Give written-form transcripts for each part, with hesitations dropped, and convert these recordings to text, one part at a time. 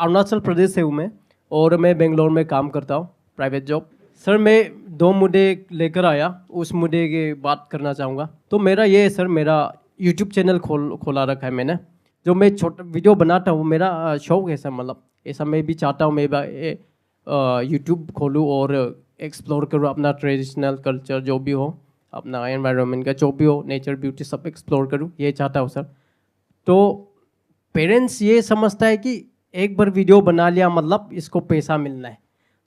अरुणाचल प्रदेश से हूँ मैं, और मैं बेंगलोर में काम करता हूँ, प्राइवेट जॉब। सर, मैं 2 मुद्दे लेकर आया, उस मुद्दे की बात करना चाहूँगा। तो मेरा ये है सर, मेरा यूट्यूब चैनल खोला रखा है मैंने। जो मैं छोटा वीडियो बनाता हूँ, मेरा शौक है सर, मतलब ऐसा मैं भी चाहता हूँ मैं यूट्यूब खोलूँ और एक्सप्लोर करूँ अपना ट्रेडिशनल कल्चर, जो भी हो, अपना एनवायरनमेंट का जो भी हो, नेचर ब्यूटी सब एक्सप्लोर करूँ, ये चाहता हूँ सर। तो पेरेंट्स ये समझता है कि एक बार वीडियो बना लिया मतलब इसको पैसा मिलना है।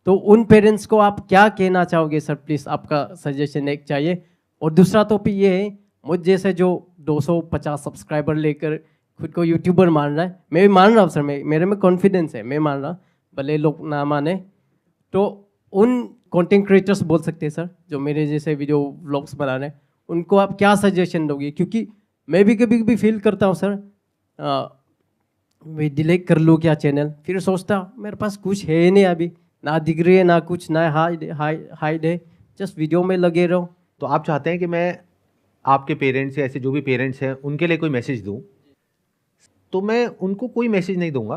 तो उन पेरेंट्स को आप क्या कहना चाहोगे सर? प्लीज़ आपका सजेशन एक चाहिए। और दूसरा टॉपिक ये है, मुझ जैसे जो 250 सब्सक्राइबर लेकर खुद को यूट्यूबर मान रहा है, मैं भी मान रहा हूँ सर, मेरे में कॉन्फिडेंस है, मैं मान रहा, भले लोग ना माने। तो उन कंटेंट क्रिएटर्स बोल सकते हैं सर, जो मेरे जैसे वीडियो व्लॉग्स बना रहे हैं, उनको आप क्या सजेशन दोगे? क्योंकि मैं भी कभी कभी फील करता हूँ सर, मैं डिलीट कर लूँ क्या चैनल, फिर सोचता मेरे पास कुछ है नहीं अभी, ना डिग्री है ना कुछ, ना हाइड है, जस्ट वीडियो में लगे रहो। तो आप चाहते हैं कि मैं आपके पेरेंट्स या ऐसे जो भी पेरेंट्स हैं उनके लिए कोई मैसेज दूं, तो मैं उनको कोई मैसेज नहीं दूंगा,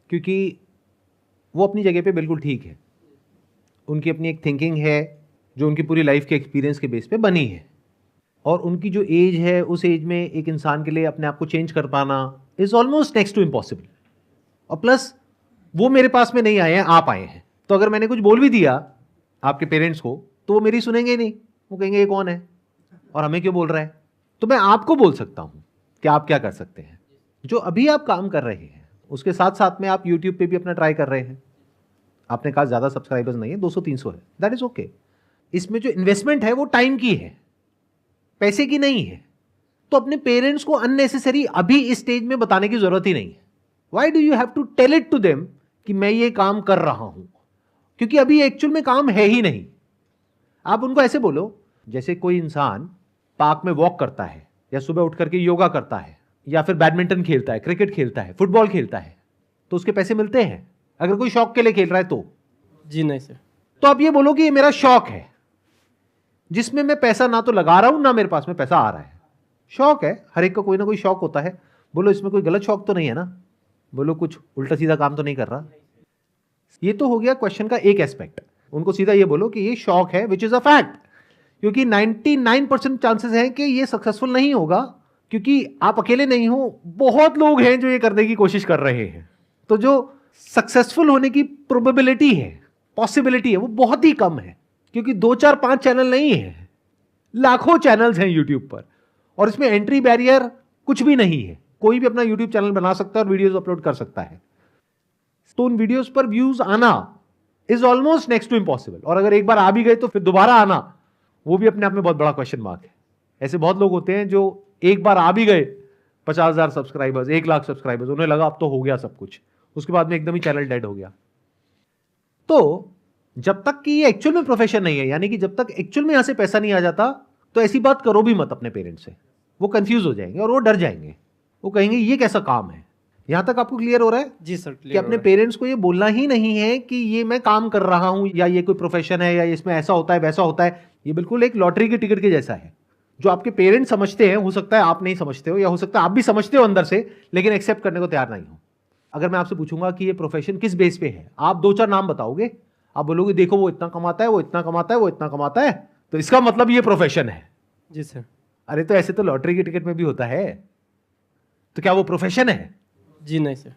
क्योंकि वो अपनी जगह पे बिल्कुल ठीक है। उनकी अपनी एक थिंकिंग है जो उनकी पूरी लाइफ के एक्सपीरियंस के बेस पे बनी है, और उनकी जो एज है उस एज में एक इंसान के लिए अपने आप को चेंज कर पाना is almost next to impossible. और प्लस वो मेरे पास में नहीं आए हैं, आप आए हैं। तो अगर मैंने कुछ बोल भी दिया आपके पेरेंट्स को तो वो मेरी सुनेंगे ही नहीं, वो कहेंगे ये कौन है और हमें क्यों बोल रहा है। तो मैं आपको बोल सकता हूं कि आप क्या कर सकते हैं। जो अभी आप काम कर रहे हैं उसके साथ साथ में आप यूट्यूब पे भी अपना ट्राई कर रहे हैं। आपने कहा ज्यादा सब्सक्राइबर्स नहीं है, 200-300 है, दैट इज ओके। इसमें जो इन्वेस्टमेंट है वो टाइम की है, पैसे की नहीं है। तो अपने पेरेंट्स को अननेसेसरी अभी इस स्टेज में बताने की जरूरत ही नहीं है। Why do you have to tell it to them कि मैं ये काम कर रहा हूं, क्योंकि अभी एक्चुअल में काम है ही नहीं। आप उनको ऐसे बोलो जैसे कोई इंसान पार्क में वॉक करता है, या सुबह उठ करके योगा करता है, या फिर बैडमिंटन खेलता है, क्रिकेट खेलता है, फुटबॉल खेलता है, तो उसके पैसे मिलते हैं। अगर कोई शौक के लिए खेल रहा है तो जी नहीं सर। तो आप ये बोलो कि ये मेरा शौक है, जिसमें मैं पैसा ना तो लगा रहा हूं ना मेरे पास में पैसा आ रहा है। शौक है, हर एक का कोई ना कोई शौक होता है। बोलो इसमें कोई गलत शौक तो नहीं है ना, बोलो कुछ उल्टा सीधा काम तो नहीं कर रहा। ये तो हो गया क्वेश्चन का एक एस्पेक्ट। उनको सीधा ये बोलो कि ये शौक है, विच इज अ फैक्ट, क्योंकि 99% चांसेस हैं कि ये सक्सेसफुल नहीं होगा, क्योंकि आप अकेले नहीं हो, बहुत लोग हैं जो ये करने की कोशिश कर रहे हैं। तो जो सक्सेसफुल होने की प्रोबेबिलिटी है, पॉसिबिलिटी है, वो बहुत ही कम है, क्योंकि 2 4 5 चैनल नहीं है, लाखों चैनल्स हैं यूट्यूब पर, और इसमें एंट्री बैरियर कुछ भी नहीं है। कोई भी अपना यूट्यूब चैनल बना सकता है और वीडियोस अपलोड कर सकता है। तो उन वीडियोस पर व्यूज आना is almost next to impossible, और अगर एक बार आ भी गए तो फिर दोबारा आना वो भी अपने आप में बहुत बड़ा क्वेश्चन मार्क है। ऐसे बहुत लोग होते हैं जो एक बार आ भी गए 50,000 सब्सक्राइबर्स, 1 लाख सब्सक्राइबर्स, उन्हें लगा अब तो हो गया सब कुछ, उसके बाद में एकदम ही चैनल डेड हो गया। तो जब तक कि ये एक्चुअल में प्रोफेशन नहीं है, यानी कि जब तक एक्चुअल में यहां से पैसा नहीं आ जाता, तो ऐसी बात करो भी मत अपने पेरेंट्स से। वो कंफ्यूज हो जाएंगे और वो डर जाएंगे, वो कहेंगे ये कैसा काम है। यहां तक आपको क्लियर हो रहा है? जी सर, कि अपने पेरेंट्स को ये बोलना ही नहीं है कि ये मैं काम कर रहा हूं, या ये कोई प्रोफेशन है, या इसमें ऐसा होता है वैसा होता है। ये बिल्कुल एक लॉटरी की टिकट के जैसा है। जो आपके पेरेंट्स समझते हैं, हो सकता है आप नहीं समझते हो, या हो सकता है आप भी समझते हो अंदर से, लेकिन एक्सेप्ट करने को तैयार नहीं हो। अगर मैं आपसे पूछूंगा कि ये प्रोफेशन किस बेस पे है, आप 2 4 नाम बताओगे। आप बोलोगे देखो वो इतना कमाता है, वो इतना कमाता है, वो इतना कमाता है, तो इसका मतलब ये प्रोफेशन है। जी सर। अरे तो ऐसे तो लॉटरी की टिकट में भी होता है, तो क्या वो प्रोफेशन है? जी नहीं सर।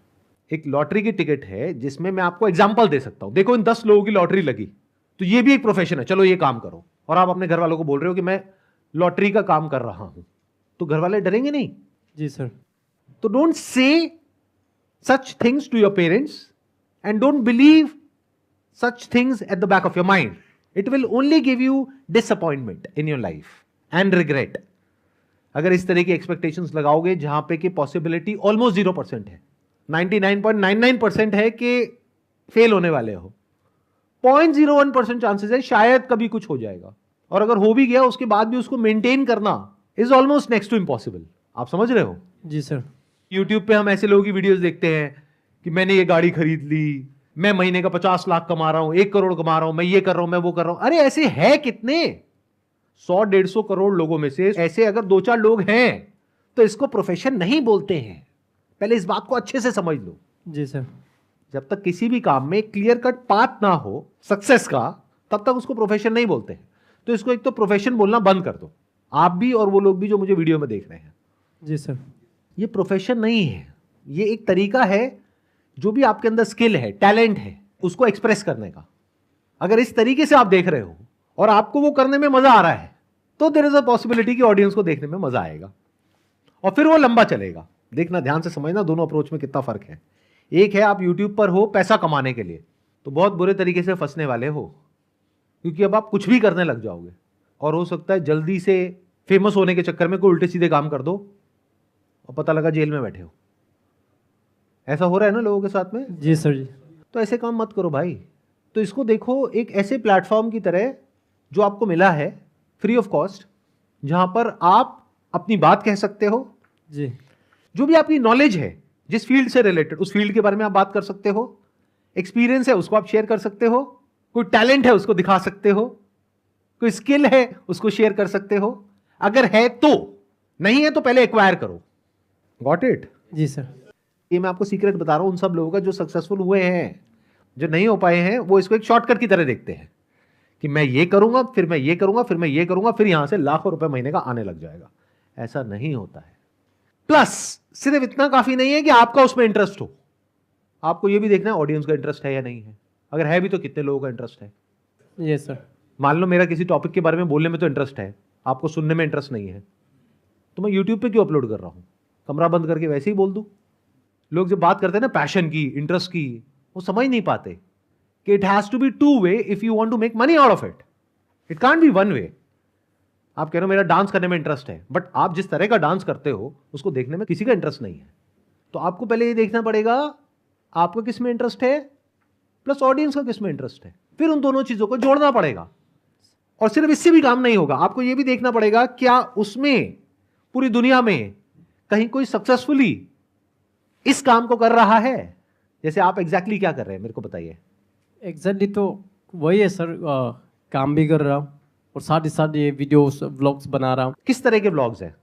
एक लॉटरी की टिकट है जिसमें मैं आपको एग्जांपल दे सकता हूं, देखो इन 10 लोगों की लॉटरी लगी, तो ये भी एक प्रोफेशन है, चलो ये काम करो। और आप अपने घर वालों को बोल रहे हो कि मैं लॉटरी का काम कर रहा हूं, तो घर वाले डरेंगे नहीं? जी सर। तो don't say such things to your parents, and don't believe such things at the back of your mind. It will only give you disappointment in your life and regret. अगर इस तरह की एक्सपेक्टेशंस लगाओगे जहां पे कि possibility almost 0% है, 99.99% है कि फेल होने वाले हो, 0.01% चांसेस है शायद कभी कुछ हो जाएगा, और अगर हो भी गया उसके बाद भी उसको मेंटेन करना is almost next to impossible. आप समझ रहे हो? जी सर। यूट्यूब पे हम ऐसे लोगों की वीडियोस देखते हैं कि मैंने ये गाड़ी खरीद ली, मैं महीने का 50 लाख कमा रहा हूं, 1 करोड़ कमा रहा हूं, मैं ये कर रहा हूं, मैं वो कर रहा हूं। अरे ऐसे है कितने? 100-150 करोड़ लोगों में से ऐसे अगर 2 4 लोग हैं तो इसको प्रोफेशन नहीं बोलते हैं। पहले इस बात को अच्छे से समझ लो। जी सर। जब तक किसी भी काम में क्लियर कट पाथ ना हो सक्सेस का, तब तक उसको प्रोफेशन नहीं बोलते हैं। तो इसको एक तो प्रोफेशन बोलना बंद कर दो, आप भी और वो लोग भी जो मुझे वीडियो में देख रहे हैं। जी सर। ये प्रोफेशन नहीं है, ये एक तरीका है, जो भी आपके अंदर स्किल है, टैलेंट है, उसको एक्सप्रेस करने का। अगर इस तरीके से आप देख रहे हो और आपको वो करने में मजा आ रहा है, तो देयर इज अ पॉसिबिलिटी कि ऑडियंस को देखने में मजा आएगा और फिर वो लंबा चलेगा। देखना, ध्यान से समझना दोनों अप्रोच में कितना फर्क है। एक है आप यूट्यूब पर हो पैसा कमाने के लिए, तो बहुत बुरे तरीके से फंसने वाले हो, क्योंकि अब आप कुछ भी करने लग जाओगे और हो सकता है जल्दी से फेमस होने के चक्कर में कोई उल्टे सीधे काम कर दो और पता लगा जेल में बैठे हो। ऐसा हो रहा है ना लोगों के साथ में। जी सर जी। तो ऐसे काम मत करो भाई। तो इसको देखो एक ऐसे प्लेटफॉर्म की तरह जो आपको मिला है फ्री ऑफ कॉस्ट, जहां पर आप अपनी बात कह सकते हो। जी। जो भी आपकी नॉलेज है जिस फील्ड से रिलेटेड, उस फील्ड के बारे में आप बात कर सकते हो। एक्सपीरियंस है उसको आप शेयर कर सकते हो, कोई टैलेंट है उसको दिखा सकते हो, कोई स्किल है उसको शेयर कर सकते हो। अगर है तो, नहीं है तो पहले एक्वायर करो। Got it? जी सर। ये मैं आपको सीक्रेट बता रहा हूं उन सब लोगों का जो सक्सेसफुल हुए हैं। जो नहीं हो पाए हैं वो इसको एक शॉर्टकट की तरह देखते हैं कि मैं ये करूंगा, फिर मैं ये करूंगा, फिर मैं ये करूंगा, फिर यहां से लाखों रुपए महीने का आने लग जाएगा। ऐसा नहीं होता है। प्लस सिर्फ इतना काफी नहीं है कि आपका उसमें इंटरेस्ट हो, आपको ये भी देखना है ऑडियंस का इंटरेस्ट है या नहीं है। अगर है भी तो कितने लोगों का इंटरेस्ट है। ये सर। मान लो मेरा किसी टॉपिक के बारे में बोलने में तो इंटरेस्ट है, आपको सुनने में इंटरेस्ट नहीं है, तो मैं यूट्यूब पे क्यों अपलोड कर रहा हूं? कमरा बंद करके वैसे ही बोल दूं। लोग जब बात करते हैं ना पैशन की, इंटरेस्ट की, वो समझ नहीं पाते कि it has to be two way if you want to make money out of it. It can't be one way. आप कह रहे हो मेरा डांस करने में इंटरेस्ट है, बट आप जिस तरह का डांस करते हो उसको देखने में किसी का इंटरेस्ट नहीं है। तो आपको पहले ये देखना पड़ेगा आपको किस में इंटरेस्ट है, प्लस ऑडियंस का किस में इंटरेस्ट है, फिर उन दोनों चीजों को जोड़ना पड़ेगा। और सिर्फ इससे भी काम नहीं होगा, आपको यह भी देखना पड़ेगा क्या उसमें पूरी दुनिया में कहीं कोई सक्सेसफुली इस काम को कर रहा है। जैसे आप एग्जैक्टली क्या कर रहे हैं मेरे को बताइए। एग्जैक्टली तो वही है सर, काम भी कर रहा हूँ और साथ ही साथ ये वीडियोस व्लॉग्स बना रहा हूँ। किस तरह के व्लॉग्स हैं?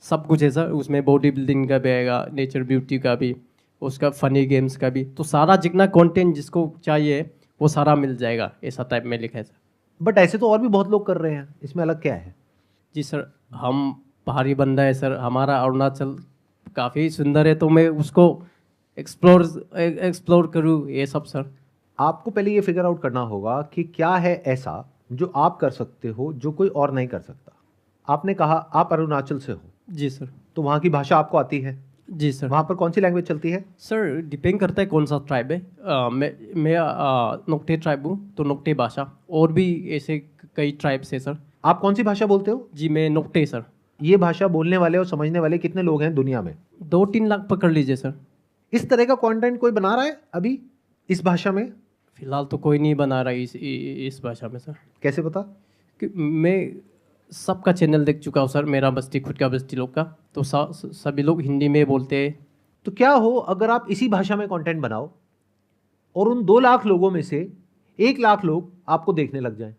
सब कुछ है सर, उसमें बॉडी बिल्डिंग का भी आएगा, नेचर ब्यूटी का भी, उसका फनी गेम्स का भी। तो सारा जितना कंटेंट जिसको चाहिए वो सारा मिल जाएगा, ऐसा टाइप में लिखा है सर। बट ऐसे तो और भी बहुत लोग कर रहे हैं, इसमें अलग क्या है? जी सर, हम पहाड़ी बंदा है सर, हमारा अरुणाचल काफ़ी सुंदर है, तो मैं उसको एक्सप्लोर करूँ ये सब सर। आपको पहले ये फिगर आउट करना होगा कि क्या है ऐसा जो आप कर सकते हो जो कोई और नहीं कर सकता। आपने कहा आप अरुणाचल से हो। जी सर। तो वहाँ की भाषा आपको आती है? जी सर। वहाँ पर कौन सी लैंग्वेज चलती है? सर डिपेंड करता है कौन सा ट्राइब है। मैं नोक्टे ट्राइब हूँ, तो नोक्टे भाषा, और भी ऐसे कई ट्राइब्स है सर। आप कौन सी भाषा बोलते हो? जी मैं नोक्टे सर। ये भाषा बोलने वाले और समझने वाले कितने लोग हैं दुनिया में? 2-3 लाख पकड़ लीजिए सर। इस तरह का कंटेंट कोई बना रहा है अभी इस भाषा में? फिलहाल तो कोई नहीं बना रहा इस भाषा में सर। कैसे पता? कि मैं सबका चैनल देख चुका हूँ सर, मेरा बस्ती खुद का बस्ती लोग का, तो सभी लोग हिंदी में बोलते हैं। तो क्या हो अगर आप इसी भाषा में कंटेंट बनाओ और उन 2 लाख लोगों में से 1 लाख लोग आपको देखने लग जाएं?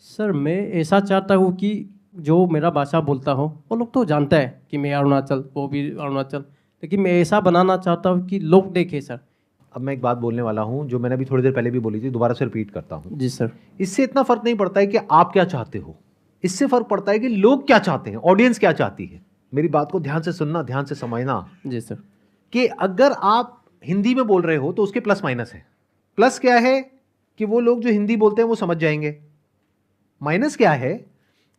सर मैं ऐसा चाहता हूँ कि जो मेरा भाषा बोलता हो वो लोग तो जानता है कि मैं अरुणाचल, वो भी अरुणाचल, लेकिन मैं ऐसा बनाना चाहता हूँ कि लोग देखें सर। अब मैं एक बात बोलने वाला हूं जो मैंने अभी थोड़ी देर पहले भी बोली थी, दोबारा से रिपीट करता हूं। जी सर। इससे इतना फर्क नहीं पड़ता है कि आप क्या चाहते हो, इससे फर्क पड़ता है कि लोग क्या चाहते हैं, ऑडियंस क्या चाहती है। मेरी बात को ध्यान से सुनना, ध्यान से समझना। जी सर। कि अगर आप हिंदी में बोल रहे हो तो उसके प्लस माइनस है। प्लस क्या है कि वो लोग जो हिंदी बोलते हैं वो समझ जाएंगे। माइनस क्या है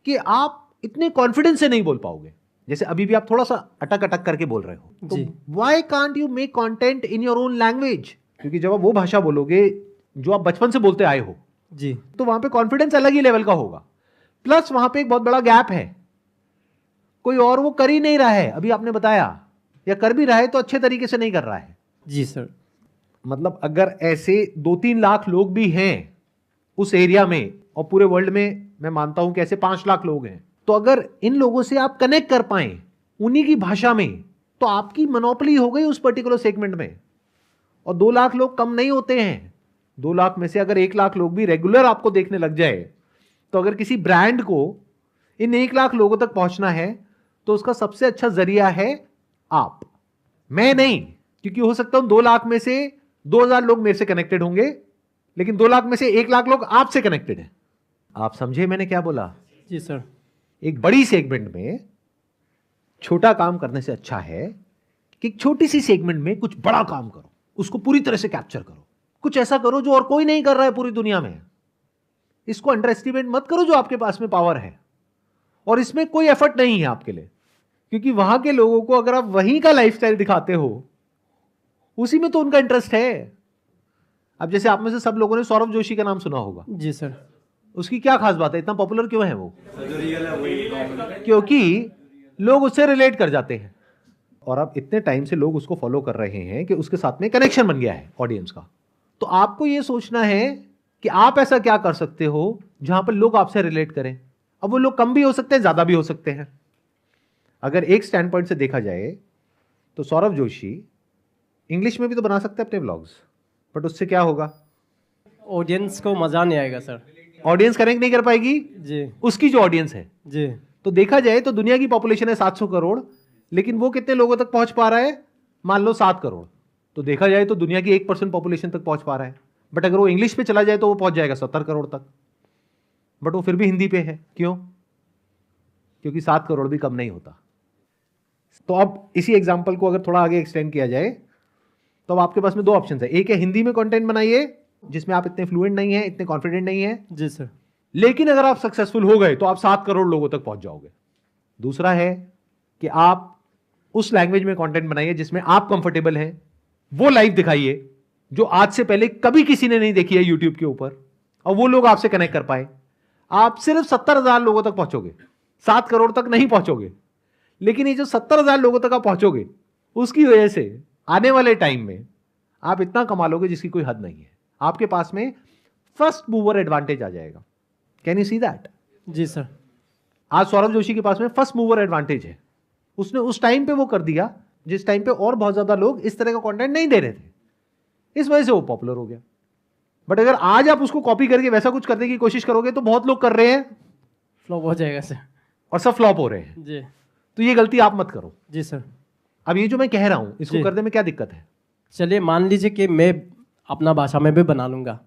कि आप इतने कॉन्फिडेंस से नहीं बोल पाओगे, जैसे अभी भी आप थोड़ा सा अटक अटक करके बोल रहे हो। तो why can't you make content in your own language? क्योंकि जब आप वो भाषा बोलोगे जो आप बचपन से बोलते आए हो जी, तो वहां पे कॉन्फिडेंस अलग ही लेवल का होगा। प्लस वहां पे एक बहुत बड़ा गैप है, कोई और वो कर ही नहीं रहा है। अभी आपने बताया, या कर भी रहा है तो अच्छे तरीके से नहीं कर रहा है। जी सर। मतलब अगर ऐसे 2-3 लाख लोग भी हैं उस एरिया में, और पूरे वर्ल्ड में मैं मानता हूं कि ऐसे 5 लाख लोग हैं, तो अगर इन लोगों से आप कनेक्ट कर पाए उन्हीं की भाषा में, तो आपकी मोनोपोली हो गई उस पर्टिकुलर सेगमेंट में। और 2 लाख लोग कम नहीं होते हैं। 2 लाख में से अगर 1 लाख लोग भी रेगुलर आपको देखने लग जाए, तो अगर किसी ब्रांड को इन 1 लाख लोगों तक पहुंचना है तो उसका सबसे अच्छा जरिया है आप, मैं नहीं। क्योंकि हो सकता है 2 लाख में से 2,000 लोग मेरे से कनेक्टेड होंगे, लेकिन 2 लाख में से 1 लाख लोग आपसे कनेक्टेड हैं। आप समझे मैंने क्या बोला? जी सर। एक बड़ी सेगमेंट में छोटा काम करने से अच्छा है कि एक छोटी सी सेगमेंट में कुछ बड़ा काम करो, उसको पूरी तरह से कैप्चर करो, कुछ ऐसा करो जो और कोई नहीं कर रहा है पूरी दुनिया में। इसको अंडर एस्टिमेट मत करो जो आपके पास में पावर है, और इसमें कोई एफर्ट नहीं है आपके लिए, क्योंकि वहां के लोगों को अगर आप वहीं का लाइफस्टाइल दिखाते हो, उसी में तो उनका इंटरेस्ट है। अब जैसे आप में से सब लोगों ने सौरभ जोशी का नाम सुना होगा। जी सर। उसकी क्या खास बात है, इतना पॉपुलर क्यों है वो? क्योंकि लोग उससे रिलेट कर जाते हैं, और अब इतने टाइम से लोग उसको फॉलो कर रहे हैं कि उसके साथ में कनेक्शन बन गया है ऑडियंस का। तो आपको यह सोचना है कि आप ऐसा क्या कर सकते हो जहां पर लोग आपसे रिलेट करें। अब वो लोग कम भी हो सकते हैं, ज्यादा भी हो सकते हैं। अगर एक स्टैंड पॉइंट से देखा जाए तो सौरभ जोशी इंग्लिश में भी तो बना सकते हैं अपने व्लॉग्स, बट उससे क्या होगा? ऑडियंस को मजा नहीं आएगा सर। ऑडियंस कनेक्ट नहीं कर पाएगी जी। उसकी जो ऑडियंस है। जी। तो देखा जाए तो दुनिया की पॉपुलेशन है 700 करोड़, लेकिन वो कितने लोगों तक पहुंच पा रहा है? मान लो 7 करोड़। तो देखा जाए तो दुनिया की 1% पॉपुलेशन तक पहुंच पा रहा है। बट अगर वो इंग्लिश पे चला जाए तो वो पहुंच जाएगा 70 करोड़ तक, बट वो फिर भी हिंदी पे है। क्यों? क्योंकि 7 करोड़ भी कम नहीं होता। तो अब इसी एग्जाम्पल को अगर थोड़ा आगे एक्सटेंड किया जाए तो अब आपके पास में 2 ऑप्शन है। एक है हिंदी में कंटेंट बनाइए जिसमें आप इतने फ्लुएंट नहीं है, इतने कॉन्फिडेंट नहीं है। जी सर। लेकिन अगर आप सक्सेसफुल हो गए तो आप 7 करोड़ लोगों तक पहुंच जाओगे। दूसरा है कि आप उस लैंग्वेज में कंटेंट बनाइए जिसमें आप कंफर्टेबल हैं, वो लाइव दिखाइए जो आज से पहले कभी किसी ने नहीं देखी है यूट्यूब के ऊपर, और वो लोग आपसे कनेक्ट कर पाए। आप सिर्फ 70,000 लोगों तक पहुंचोगे, 7 करोड़ तक नहीं पहुंचोगे। लेकिन ये जो 70,000 लोगों तक आप पहुंचोगे, उसकी वजह से आने वाले टाइम में आप इतना कमा लोगे जिसकी कोई हद नहीं है। आपके पास में फर्स्ट मूवर एडवांटेज आ जाएगा। Can you see that? जी सर। आज सौरभ जोशी के पास में फर्स्ट मूवर एडवांटेज है। उसने उस टाइम पे वो कर दिया जिस टाइम पे और बहुत ज्यादा लोग इस तरह का कंटेंट नहीं दे रहे थे, इस वजह से वो पॉपुलर हो गया। बट अगर आज आप उसको कॉपी करके वैसा कुछ करने की कोशिश करोगे तो बहुत लोग कर रहे हैं, फ्लॉप हो जाएगा सर। और सब फ्लॉप हो रहे हैं। जी। तो ये गलती आप मत करो। जी सर। अब ये जो मैं कह रहा हूं इसको जी। करने में क्या दिक्कत है? चलिए मान लीजिए कि मैं अपना भाषा में भी बना लूँगा,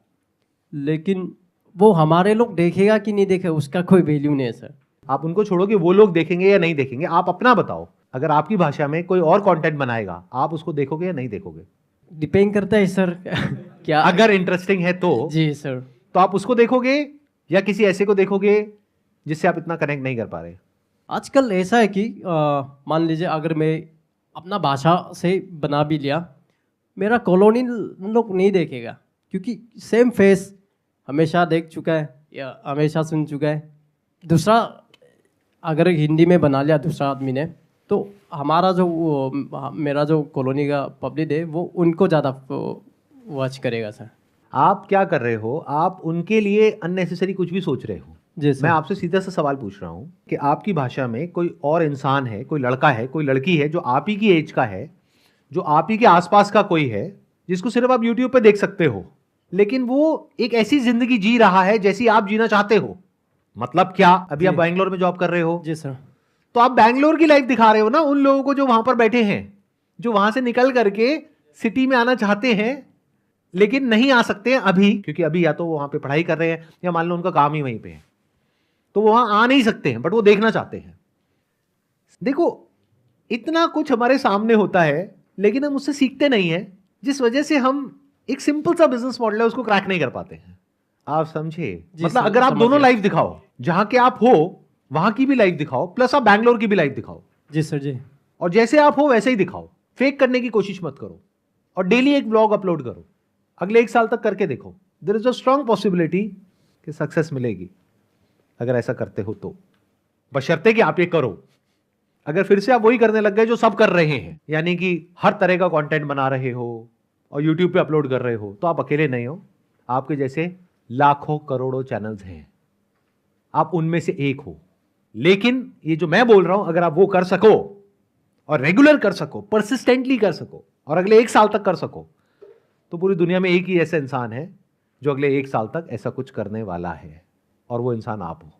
लेकिन वो हमारे लोग देखेगा कि नहीं देखेगा उसका कोई वैल्यू नहीं है सर। आप उनको छोड़ो कि वो लोग देखेंगे या नहीं देखेंगे। आप अपना बताओ, अगर आपकी भाषा में कोई और कंटेंट बनाएगा आप उसको देखोगे या नहीं देखोगे? डिपेंड करता है सर क्या। अगर इंटरेस्टिंग है तो जी सर। तो आप उसको देखोगे या किसी ऐसे को देखोगे जिससे आप इतना कनेक्ट नहीं कर पा रहे? आजकल ऐसा है कि मान लीजिए अगर मैं अपना भाषा से बना भी लिया, मेरा कॉलोनी लोग नहीं देखेगा, क्योंकि सेम फेस हमेशा देख चुका है या हमेशा सुन चुका है। दूसरा अगर हिंदी में बना लिया दूसरा आदमी ने, तो हमारा जो मेरा जो कॉलोनी का पब्लिक है वो उनको ज़्यादा वॉच करेगा सर। आप क्या कर रहे हो? आप उनके लिए अननेसेसरी कुछ भी सोच रहे हो। जी सर। मैं आपसे सीधा सा सवाल पूछ रहा हूं कि आपकी भाषा में कोई और इंसान है, कोई लड़का है, कोई लड़की है जो आप ही की एज का है, जो आप ही के आसपास का कोई है, जिसको सिर्फ आप यूट्यूब पे देख सकते हो, लेकिन वो एक ऐसी जिंदगी जी रहा है जैसी आप जीना चाहते हो। मतलब क्या? अभी आप बैंगलोर में जॉब कर रहे हो। जी सर। तो आप बैंगलोर की लाइफ दिखा रहे हो ना उन लोगों को जो वहां पर बैठे हैं, जो वहां से निकल करके सिटी में आना चाहते हैं लेकिन नहीं आ सकते हैं अभी, क्योंकि अभी या तो वो वहां पे पढ़ाई कर रहे हैं या मान लो उनका काम ही वहीं पे है, तो वो वहां आ नहीं सकते हैं, बट वो देखना चाहते हैं। देखो, इतना कुछ हमारे सामने होता है लेकिन हम उससे सीखते नहीं है, जिस वजह से हम एक सिंपल सा बिजनेस मॉडल है उसको क्रैक नहीं कर पाते हैं। आप समझे? मतलब अगर आप दोनों लाइफ दिखाओ, जहां के आप हो वहां की भी लाइफ दिखाओ, प्लस आप बैंगलोर की भी लाइफ दिखाओ। जी सर। जी। और जैसे आप हो वैसे ही दिखाओ, फेक करने की कोशिश मत करो, और डेली एक ब्लॉग अपलोड करो। अगले 1 साल तक करके देखो, there is a strong possibility कि सक्सेस मिलेगी अगर ऐसा करते हो तो, बशर्ते कि आप ये करो। अगर फिर से आप वही करने लग गए जो सब कर रहे हैं, यानी कि हर तरह का कंटेंट बना रहे हो और यूट्यूब पे अपलोड कर रहे हो, तो आप अकेले नहीं हो। आपके जैसे लाखों करोड़ों चैनल्स हैं, आप उनमें से एक हो। लेकिन ये जो मैं बोल रहा हूं, अगर आप वो कर सको और रेगुलर कर सको, परसिस्टेंटली कर सको, और अगले 1 साल तक कर सको, तो पूरी दुनिया में एक ही ऐसा इंसान है जो अगले 1 साल तक ऐसा कुछ करने वाला है, और वो इंसान आप हो।